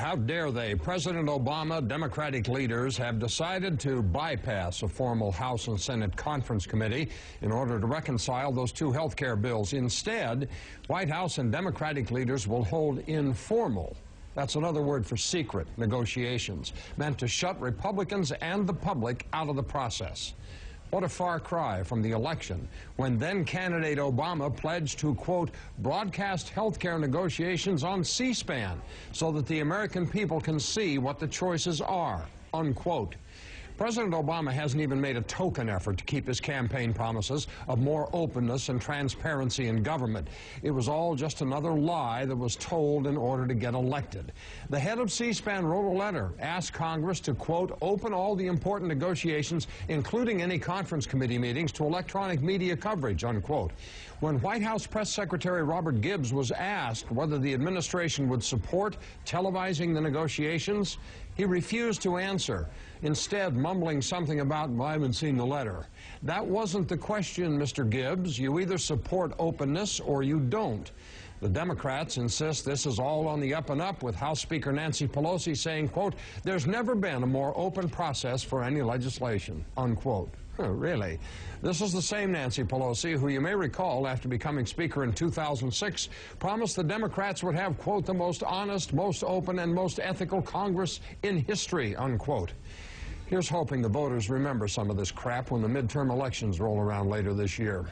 How dare they? President Obama, Democratic leaders have decided to bypass a formal House and Senate conference committee in order to reconcile those two health care bills. Instead, White House and Democratic leaders will hold informal, that's another word for secret, negotiations, meant to shut Republicans and the public out of the process. What a far cry from the election, when then-candidate Obama pledged to, quote, broadcast health care negotiations on C-SPAN so that the American people can see what the choices are, unquote. President Obama hasn't even made a token effort to keep his campaign promises of more openness and transparency in government. It was all just another lie that was told in order to get elected. The head of C-SPAN wrote a letter, asked Congress to, quote, open all the important negotiations, including any conference committee meetings, to electronic media coverage, unquote. When White House Press Secretary Robert Gibbs was asked whether the administration would support televising the negotiations, he refused to answer, instead mumbling something about, I haven't seen the letter. That wasn't the question, Mr. Gibbs. You either support openness or you don't. The Democrats insist this is all on the up and up, with House Speaker Nancy Pelosi saying, quote, there's never been a more open process for any legislation, unquote. Really? This is the same Nancy Pelosi who, you may recall, after becoming Speaker in 2006, promised the Democrats would have, quote, the most honest, most open, and most ethical Congress in history, unquote. Here's hoping the voters remember some of this crap when the midterm elections roll around later this year.